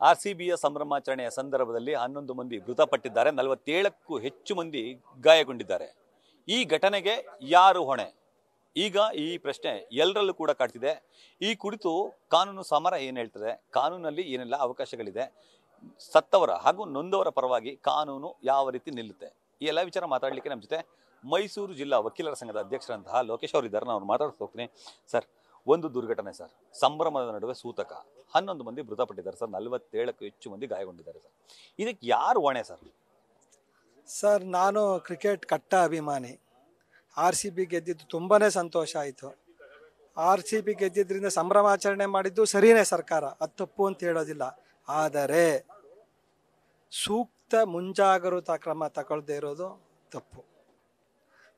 RCBಯ ಸಂಭ್ರಮಾಚರಣೆಯ ಸಂದರ್ಭದಲ್ಲಿ 11 ಮಂದಿ ಮೃತಪಟ್ಟಿದ್ದಾರೆ, 47ಕ್ಕೂ ಹೆಚ್ಚು ಮಂದಿ ಗಾಯಗೊಂಡಿದ್ದಾರೆ. ಈ ಘಟನೆಗೆ ಯಾರು ಹೊಣೆ? ಈಗ ಈ ಪ್ರಶ್ನೆ ಎಲ್ಲರಲ್ಲೂ ಕೂಡ ಕಾಡ್ತಿದೆ. ಈ ಕುರಿತು ಕಾನೂನು ಸಮರ ಏನು ಹೇಳ್ತದೆ, ಕಾನೂನಲ್ಲಿ ಏನೆಲ್ಲ ಅವಕಾಶಗಳಿದೆ, ಸತ್ತವರ ಹಾಗೂ ನೊಂದವರ ಪರವಾಗಿ ಕಾನೂನು ಯಾವ ರೀತಿ ನಿಲ್ಲುತ್ತೆ, ಈ ಎಲ್ಲ ವಿಚಾರ ಮಾತಾಡಲಿಕ್ಕೆ ನಮ್ಮ ಜೊತೆ ಮೈಸೂರು ಜಿಲ್ಲಾ ವಕೀಲರ ಸಂಘದ ಅಧ್ಯಕ್ಷರಂತಹ ಲೋಕೇಶ್ ಅವರು ಇದ್ದಾರೆ. ನಾನು ಮಾತಾಡ್ತಾ ಹೋಗ್ತೀನಿ. ಸರ್, ಒಂದು ದುರ್ಘಟನೆ ಸರ್, ಸಂಭ್ರಮದ ನಡುವೆ ಸೂತಕ, 11 ಮಂದಿ ಮೃತಪಟ್ಟಿದ್ದಾರೆ ಸರ್, 47ಕ್ಕೂ ಹೆಚ್ಚು ಮಂದಿ ಗಾಯಗೊಂಡಿದ್ದಾರೆ ಸರ್. ಇದಕ್ಕೆ ಯಾರು ಹೊಣೆ ಸರ್? ಸರ್, ನಾನು ಕ್ರಿಕೆಟ್ ಕಟ್ಟ ಅಭಿಮಾನಿ. RCB ಗೆದ್ದಿದ್ದು ತುಂಬಾ ಸಂತೋಷ ಆಯಿತು. RCB ಗೆದ್ದಿದ್ದರಿಂದ ಸಂಭ್ರಮಾಚರಣೆ ಮಾಡಿದ್ದು ಸರಿಯೇ, ಸರ್ಕಾರ ಅದು ತಪ್ಪು ಅಂತ ಹೇಳೋದಿಲ್ಲ. ಆದರೆ ಸೂಕ್ತ ಮುಂಜಾಗ್ರತಾ ಕ್ರಮ ತಗೊಳ್ಳದೇ ಇರೋದು ತಪ್ಪು.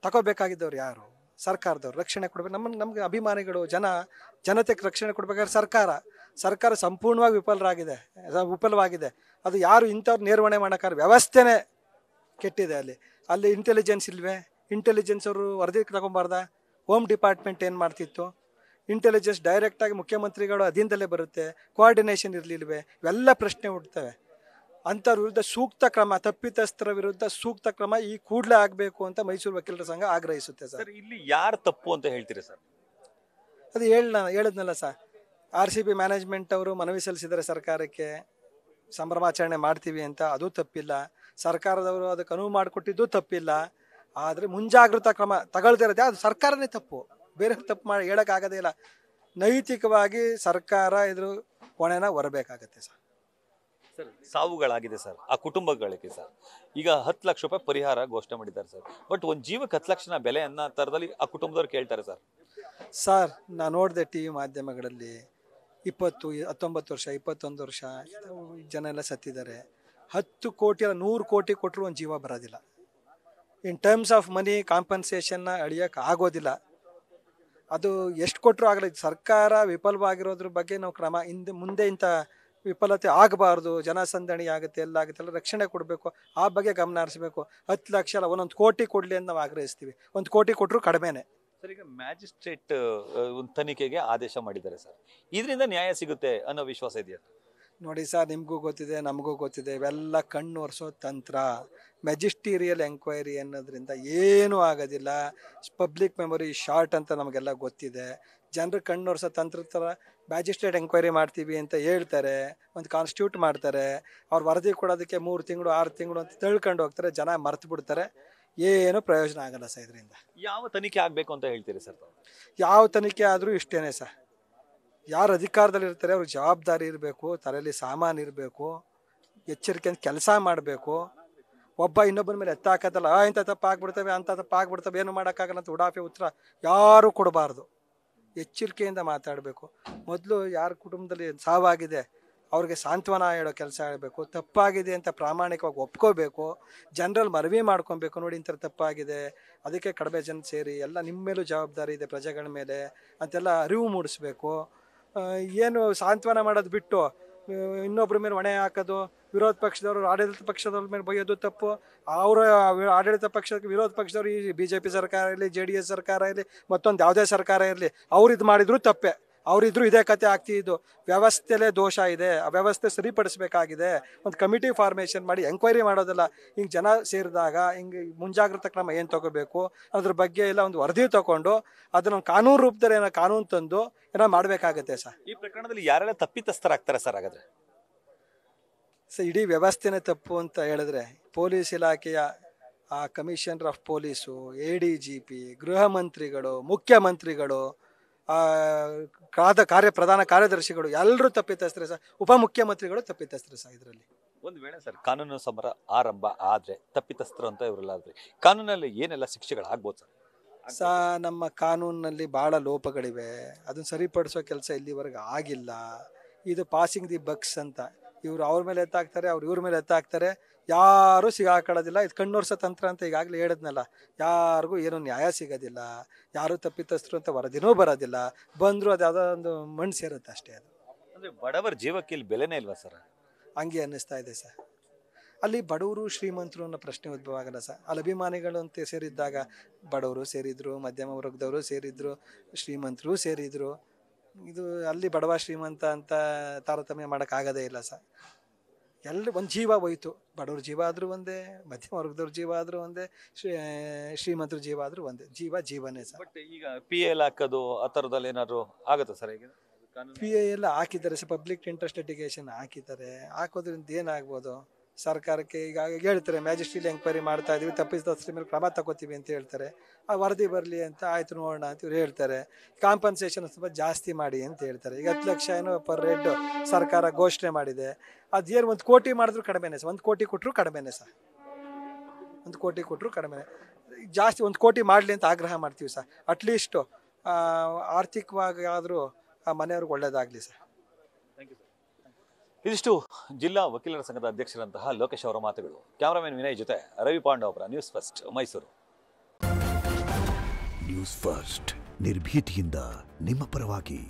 ತಗೋಬೇಕಾಗಿದ್ದವ್ರು ಯಾರು? ಸರ್ಕಾರದವ್ರು ರಕ್ಷಣೆ ಕೊಡಬೇಕು. ನಮ್ಗೆ ಅಭಿಮಾನಿಗಳು, ಜನತೆಗೆ ರಕ್ಷಣೆ ಕೊಡಬೇಕಾದ್ರೆ ಸರ್ಕಾರ ಸಂಪೂರ್ಣವಾಗಿ ವಿಫಲವಾಗಿದೆ. ಅದು ಯಾರು ಇಂಥವ್ರು ನಿರ್ವಹಣೆ ಮಾಡೋಕ್ಕಾದ್ರೆ ವ್ಯವಸ್ಥೆನೇ ಕೆಟ್ಟಿದೆ. ಅಲ್ಲಿ ಇಂಟೆಲಿಜೆನ್ಸ್ ಇಲ್ವೇ? ಇಂಟೆಲಿಜೆನ್ಸ್ ಅವರು ವರದಿ ತಗೊಂಬಾರ್ದ? ಹೋಮ್ ಡಿಪಾರ್ಟ್ಮೆಂಟ್ ಏನು ಮಾಡ್ತಿತ್ತು? ಇಂಟೆಲಿಜೆನ್ಸ್ ಡೈರೆಕ್ಟಾಗಿ ಮುಖ್ಯಮಂತ್ರಿಗಳು ಅಧೀನದಲ್ಲೇ ಬರುತ್ತೆ. ಕೋಆರ್ಡಿನೇಷನ್ ಇರಲಿಲ್ವೇ? ಇವೆಲ್ಲ ಪ್ರಶ್ನೆ ಹುಡ್ತವೆ. ಅಂಥವ್ರ ವಿರುದ್ಧ ಸೂಕ್ತ ಕ್ರಮ, ತಪ್ಪಿತಸ್ಥರ ವಿರುದ್ಧ ಸೂಕ್ತ ಕ್ರಮ ಈ ಕೂಡಲೇ ಆಗಬೇಕು ಅಂತ ಮೈಸೂರು ವಕೀಲರ ಸಂಘ ಆಗ್ರಹಿಸುತ್ತೆ ಸರ್. ಇಲ್ಲಿ ಯಾರು ತಪ್ಪು ಅಂತ ಹೇಳ್ತೀರಿ ಸರ್? ಅದು ಹೇಳಿದ್ನಲ್ಲ ಸರ್, RCB ಮ್ಯಾನೇಜ್ಮೆಂಟ್ ಅವರು ಮನವಿ ಸಲ್ಲಿಸಿದರೆ ಸರ್ಕಾರಕ್ಕೆ ಸಂಭ್ರಮಾಚರಣೆ ಮಾಡ್ತೀವಿ ಅಂತ, ಅದು ತಪ್ಪಿಲ್ಲ. ಸರ್ಕಾರದವರು ಅದಕ್ಕೆ ಅನುವು ಮಾಡಿಕೊಟ್ಟಿದ್ದು ತಪ್ಪಿಲ್ಲ. ಆದರೆ ಮುಂಜಾಗ್ರತಾ ಕ್ರಮ ತಗೊಳ್ದೇ ಇರೋದೇ ಅದು ಸರ್ಕಾರನೇ ತಪ್ಪು. ಬೇರೆ ತಪ್ಪು ಮಾಡಿ ಹೇಳೋಕ್ಕಾಗೋದೇ ಇಲ್ಲ. ನೈತಿಕವಾಗಿ ಸರ್ಕಾರ ಇದ್ರ ಹೊಣೆನ ಹೊರಬೇಕಾಗತ್ತೆ ಸರ್. ಸಾವುಗಳಾಗಿದೆ ಸರ್, ಆ ಕುಟುಂಬಗಳಿಗೆ ಸರ್ ಈಗ 10 ಲಕ್ಷ ರೂಪಾಯಿ ಪರಿಹಾರ ಘೋಷಣೆ ಮಾಡಿದ್ದಾರೆ ಸರ್. ಬಟ್ ಒಂದು ಜೀವಕ್ಕೆ 10 ಲಕ್ಷನ ಬೆಲೆ ಅನ್ನೋ ಥರದಲ್ಲಿ ಆ ಕುಟುಂಬದವ್ರು ಕೇಳ್ತಾರೆ ಸರ್. ನಾನು ನೋಡಿದೆ TV ಮಾಧ್ಯಮಗಳಲ್ಲಿ 20, 19 ವರ್ಷ, 21 ವರ್ಷ ಜನ ಎಲ್ಲ ಸತ್ತಿದ್ದಾರೆ. 10 ಕೋಟಿ ಅಲ್ಲ 100 ಕೋಟಿ ಕೊಟ್ಟರು ಒಂದು ಜೀವ ಬರೋದಿಲ್ಲ. ಇನ್ ಟರ್ಮ್ಸ್ ಆಫ್ ಮನಿ ಕಾಂಪನ್ಸೇಷನ್ನ ಅಳಿಯೋಕೆ ಆಗೋದಿಲ್ಲ. ಅದು ಎಷ್ಟು ಕೊಟ್ಟರು ಆಗಲ್ಲ. ಸರ್ಕಾರ ವಿಫಲವಾಗಿರೋದ್ರ ಬಗ್ಗೆ ನಾವು ಕ್ರಮ ಮುಂದೆ ಇಂಥ ವಿಫಲತೆ ಆಗಬಾರ್ದು. ಜನಸಂದಣಿ ಆಗುತ್ತೆ, ಎಲ್ಲ ಆಗುತ್ತೆ, ಎಲ್ಲ ರಕ್ಷಣೆ ಕೊಡಬೇಕು. ಆ ಬಗ್ಗೆ ಗಮನ ಹರಿಸಬೇಕು. 10 ಲಕ್ಷ ಅಲ್ಲ, 1 ಕೋಟಿ ಕೊಡಲಿ ಅಂತ ನಾವು ಆಗ್ರಹಿಸ್ತೀವಿ. 1 ಕೋಟಿ ಕೊಟ್ಟರು ಕಡಿಮೆನೆ ಸರ್. ಈಗ ಮ್ಯಾಜಿಸ್ಟ್ರೇಟ್ ಒಂದು ತನಿಖೆಗೆ ಆದೇಶ ಮಾಡಿದ್ದಾರೆ ಸರ್, ಇದರಿಂದ ನ್ಯಾಯ ಸಿಗುತ್ತೆ ಅನ್ನೋ ವಿಶ್ವಾಸ ಇದೆಯಾ? ನೋಡಿ ಸರ್, ನಿಮಗೂ ಗೊತ್ತಿದೆ, ನಮಗೂ ಗೊತ್ತಿದೆ, ಇವೆಲ್ಲ ಕಣ್ಣು ಒರೆಸೋ ತಂತ್ರ. ಮೆಜಿಸ್ಟೀರಿಯಲ್ ಎಂಕ್ವೈರಿ ಅನ್ನೋದ್ರಿಂದ ಏನೂ ಆಗೋದಿಲ್ಲ. ಪಬ್ಲಿಕ್ ಮೆಮೊರಿ ಶಾರ್ಟ್ ಅಂತ ನಮಗೆಲ್ಲ ಗೊತ್ತಿದೆ. ಜನರು ಕಣ್ಣು ಒರೆಸೋ ತಂತ್ರ ಥರ ಮ್ಯಾಜಿಸ್ಟ್ರೇಟ್ ಎಂಕ್ವೈರಿ ಮಾಡ್ತೀವಿ ಅಂತ ಹೇಳ್ತಾರೆ, ಒಂದು ಕಾನ್ಸ್ಟಿಟ್ಯೂಟ್ ಮಾಡ್ತಾರೆ. ಅವ್ರು ವರದಿ ಕೊಡೋದಕ್ಕೆ 3 ತಿಂಗಳು 6 ತಿಂಗಳು ಅಂತ ತಿಳ್ಕೊಂಡು ಹೋಗ್ತಾರೆ. ಜನ ಮರ್ತು ಬಿಡ್ತಾರೆ. ಏನು ಪ್ರಯೋಜನ ಆಗಲ್ಲ ಸರ್ ಇದರಿಂದ. ಯಾವ ತನಿಖೆ ಆಗಬೇಕು ಅಂತ ಹೇಳ್ತೀರಿ ಸರ್? ಯಾವ ತನಿಖೆ ಆದರೂ ಇಷ್ಟೇನೆ ಸರ್. ಯಾರು ಅಧಿಕಾರದಲ್ಲಿ ಇರ್ತಾರೆ ಅವ್ರಿಗೆ ಜವಾಬ್ದಾರಿ ಇರಬೇಕು, ತಲೆಯಲ್ಲಿ ಸಾಮಾನು ಇರಬೇಕು, ಎಚ್ಚರಿಕೆಯಿಂದ ಕೆಲಸ ಮಾಡಬೇಕು. ಒಬ್ಬ ಇನ್ನೊಬ್ಬನ ಮೇಲೆ ಎತ್ತಾಕತ್ತಲ್ಲ, ಇಂಥ ತಪ್ಪು ಆಗ್ಬಿಡ್ತವೆ, ಅಂಥ ತಪ್ಪು ಆಗ್ಬಿಡ್ತವೆ, ಏನು ಮಾಡೋಕ್ಕಾಗಲ್ಲ ಅಂತ ಉಡಾಫೆ ಉತ್ತರ ಯಾರೂ ಕೊಡಬಾರ್ದು. ಎಚ್ಚರಿಕೆಯಿಂದ ಮಾತಾಡಬೇಕು. ಮೊದಲು ಯಾರ ಕುಟುಂಬದಲ್ಲಿ ಸಾವಾಗಿದೆ ಅವ್ರಿಗೆ ಸಾಂತ್ವನ ಹೇಳೋ ಕೆಲಸ ಹೇಳಬೇಕು. ತಪ್ಪಾಗಿದೆ ಅಂತ ಪ್ರಾಮಾಣಿಕವಾಗಿ ಒಪ್ಕೋಬೇಕು. ಜನರಲ್ಲಿ ಮನವಿ ಮಾಡ್ಕೊಬೇಕು, ನೋಡಿ ಇಂಥ ತಪ್ಪಾಗಿದೆ, ಅದಕ್ಕೆ ಕಡಿಮೆ ಜನ ಸೇರಿ ಎಲ್ಲ ನಿಮ್ಮ ಮೇಲೂ ಜವಾಬ್ದಾರಿ ಇದೆ ಪ್ರಜೆಗಳ ಮೇಲೆ ಅಂತೆಲ್ಲ ಅರಿವು ಮೂಡಿಸ್ಬೇಕು. ಏನು ಸಾಂತ್ವನ ಮಾಡೋದು ಬಿಟ್ಟು ಇನ್ನೊಬ್ಬರ ಮೇಲೆ ಹೊಣೆ ಹಾಕೋದು, ವಿರೋಧ ಪಕ್ಷದವರು ಆಡಳಿತ ಪಕ್ಷದವ್ರ ಮೇಲೆ ಬೈಯೋದು ತಪ್ಪು. ಅವರ ಆಡಳಿತ ಪಕ್ಷಕ್ಕೆ ವಿರೋಧ ಪಕ್ಷದವ್ರು ಈ BJP ಸರ್ಕಾರ ಇರಲಿ, JDS ಸರ್ಕಾರ ಇರಲಿ, ಮತ್ತೊಂದು ಯಾವುದೇ ಸರ್ಕಾರ ಇರಲಿ, ಅವ್ರು ಇದು ಮಾಡಿದ್ರು ತಪ್ಪೆ. ಅವರಿದ್ರು ಇದೇ ಕತೆ ಆಗ್ತಿದ್ದು. ವ್ಯವಸ್ಥೆಲೇ ದೋಷ ಇದೆ, ಆ ವ್ಯವಸ್ಥೆ ಸರಿಪಡಿಸಬೇಕಾಗಿದೆ. ಒಂದು ಕಮಿಟಿ ಫಾರ್ಮೇಷನ್ ಮಾಡಿ ಎಂಕ್ವೈರಿ ಮಾಡೋದಲ್ಲ. ಹಿಂಗೆ ಜನ ಸೇರಿದಾಗ ಹಿಂಗೆ ಮುಂಜಾಗ್ರತಾ ಕ್ರಮ ಏನು ತಗೋಬೇಕು ಅದ್ರ ಬಗ್ಗೆ ಎಲ್ಲ ಒಂದು ವರದಿ ತಗೊಂಡು ಅದನ್ನ ಕಾನೂನು ರೂಪದಲ್ಲಿ ಏನೋ ಕಾನೂನು ತಂದು ಏನೋ ಮಾಡಬೇಕಾಗತ್ತೆ ಸರ್. ಈ ಪ್ರಕರಣದಲ್ಲಿ ಯಾರೆಲ್ಲ ತಪ್ಪಿತಸ್ಥರಾಗ್ತಾರೆ ಸರ್? ಹಾಗಾದ್ರೆ ಸರ್, ಇಡೀ ವ್ಯವಸ್ಥೆನೇ ತಪ್ಪು ಅಂತ ಹೇಳಿದ್ರೆ ಪೊಲೀಸ್ ಇಲಾಖೆಯ ಆ ಕಮಿಷನರ್ ಆಫ್ ಪೊಲೀಸು, ADGP, ಗೃಹ ಮಂತ್ರಿಗಳು, ಮುಖ್ಯಮಂತ್ರಿಗಳು, ಪ್ರಧಾನ ಕಾರ್ಯದರ್ಶಿಗಳು ಎಲ್ಲರೂ ತಪ್ಪಿತಸ್ಥರೇ ಸರ್. ಉಪಮುಖ್ಯಮಂತ್ರಿಗಳು ತಪ್ಪಿತಸ್ಥರು ಸರ್. ಇದರಲ್ಲಿ ಒಂದು ವೇಳೆ ಸರ್ ಕಾನೂನು ಸಮರ ಆರಂಭ ಆದರೆ ತಪ್ಪಿತಸ್ಥರು ಅಂತ ಇವರೆಲ್ಲ ಆದ್ರೆ ಕಾನೂನಲ್ಲಿ ಏನೆಲ್ಲ ಶಿಕ್ಷೆಗಳಾಗ್ಬೋದು ಸರ್? ನಮ್ಮ ಕಾನೂನಿನಲ್ಲಿ ಭಾಳ ಲೋಪಗಳಿವೆ. ಅದನ್ನು ಸರಿಪಡಿಸೋ ಕೆಲಸ ಇಲ್ಲಿವರೆಗೆ ಆಗಿಲ್ಲ. ಇದು ಪಾಸಿಂಗ್ ದಿ ಬಕ್ಸ್ ಅಂತ. ಇವ್ರು ಅವ್ರ ಮೇಲೆ ಎತ್ತಾಕ್ತಾರೆ, ಅವ್ರು ಇವ್ರ ಮೇಲೆ ಎತ್ತಾಕ್ತಾರೆ, ಯಾರೂ ಸಿಗಾಕೊಳ್ಳೋದಿಲ್ಲ. ಇದು ಕಣ್ಣೊರ್ಸೋ ತಂತ್ರ ಅಂತ ಈಗಾಗಲೇ ಹೇಳಿದ್ನಲ್ಲ, ಯಾರಿಗೂ ಏನೂ ನ್ಯಾಯ ಸಿಗೋದಿಲ್ಲ. ಯಾರು ತಪ್ಪಿತಸ್ಥರು ಅಂತ ವರದಿನೂ ಬರೋದಿಲ್ಲ. ಬಂದರೂ ಅದು ಯಾವುದೋ ಒಂದು ಮಣ್ಣು ಸೇರುತ್ತೆ ಅಷ್ಟೇ. ಅದು ಅಂದರೆ ಬಡವರ ಜೀವಕ್ಕೆ ಇಲ್ಲಿ ಬೆಲೆನೇ ಇಲ್ವಾ ಸರ್? ಹಂಗೆ ಅನ್ನಿಸ್ತಾ ಇದೆ ಸರ್. ಅಲ್ಲಿ ಬಡವರು ಶ್ರೀಮಂತರು ಅನ್ನೋ ಪ್ರಶ್ನೆ ಉದ್ಭವ ಆಗಲ್ಲ ಸರ್. ಅಲ್ಲಿ ಅಭಿಮಾನಿಗಳು ಅಂತ ಸೇರಿದ್ದಾಗ ಬಡವರು ಸೇರಿದ್ರು, ಮಧ್ಯಮ ವರ್ಗದವರು ಸೇರಿದ್ರು, ಶ್ರೀಮಂತರು ಸೇರಿದ್ರು. ಇದು ಅಲ್ಲಿ ಬಡವ ಶ್ರೀಮಂತ ಅಂತ ತಾರತಮ್ಯ ಮಾಡೋಕ್ಕಾಗೋದೇ ಇಲ್ಲ ಸರ್. ಎಲ್ಲ ಒಂದು ಜೀವ ಹೋಯ್ತು. ಬಡವ್ರ ಜೀವ ಆದರೂ ಒಂದೇ, ಮಧ್ಯಮ ವರ್ಗದವ್ರ ಜೀವ ಆದರೂ ಒಂದೇ, ಶ್ರೀಮಂತರ ಜೀವ ಆದರೂ ಒಂದೇ. ಜೀವನೇ ಸರ್. ಬಟ್ ಈಗ PA ಹಾಕೋದು ಆ ಥರದಲ್ಲಿ ಏನಾದ್ರು ಆಗುತ್ತಾ ಸರ್? ಈಗ PA ಎಲ್ಲ ಹಾಕಿದ್ದಾರೆ ಸರ್, ಪಬ್ಲಿಕ್ ಇಂಟ್ರೆಸ್ಟ್ ಲಿಟಿಗೇಷನ್ ಹಾಕಿದ್ದಾರೆ. ಹಾಕೋದ್ರಿಂದ ಏನಾಗ್ಬೋದು? ಸರ್ಕಾರಕ್ಕೆ ಈಗ ಹೇಳ್ತಾರೆ ಮ್ಯಾಜಿಸ್ಟ್ರೇಟ್ ಎಂಕ್ವೈರಿ ಮಾಡ್ತಾ ಇದೀವಿ, ತಪ್ಪಿತಸ್ಥರ ಮೇಲೆ ಕ್ರಮ ತಗೋತೀವಿ ಅಂತ ಹೇಳ್ತಾರೆ. ಆ ವರದಿ ಬರಲಿ ಅಂತ ಆಯ್ತು ನೋಡೋಣ ಅಂತ ಇವ್ರು ಹೇಳ್ತಾರೆ. ಕಾಂಪನ್ಸೇಷನ್ ಸ್ವಲ್ಪ ಜಾಸ್ತಿ ಮಾಡಿ ಅಂತ ಹೇಳ್ತಾರೆ. ಈಗ 10 ಲಕ್ಷ ಏನೋ ಪರ್ ಹೆಡ್ ಸರ್ಕಾರ ಘೋಷಣೆ ಮಾಡಿದೆ. ಅದೇನು 1 ಕೋಟಿ ಮಾಡಿದ್ರು ಕಡಿಮೆನೇ ಸರ್. 1 ಕೋಟಿ ಕೊಟ್ಟರು ಕಡಿಮೆನೇ ಸರ್. 1 ಕೋಟಿ ಕೊಟ್ಟರು ಕಡಿಮೆ. ಜಾಸ್ತಿ 1 ಕೋಟಿ ಮಾಡಲಿ ಅಂತ ಆಗ್ರಹ ಮಾಡ್ತೀವಿ ಸರ್. ಅಟ್ಲೀಸ್ಟು ಆರ್ಥಿಕವಾಗಿ ಆದರೂ ಆ ಮನೆಯವ್ರಿಗೆ ಒಳ್ಳೇದಾಗಲಿ ಸರ್. ಇದಿಷ್ಟು ಜಿಲ್ಲಾ ವಕೀಲರ ಸಂಘದ ಅಧ್ಯಕ್ಷರಂತಹ ಲೋಕೇಶ್ ಅವರ ಮಾತುಗಳು. ಕ್ಯಾಮರಾಮನ್ ವಿನಯ್ ಜೊತೆ Ravi Pandavapura, news first, Mysuru. News first, ನಿರ್ಭೀತಿಯಿಂದ ನಿಮ್ಮ ಪರವಾಗಿ.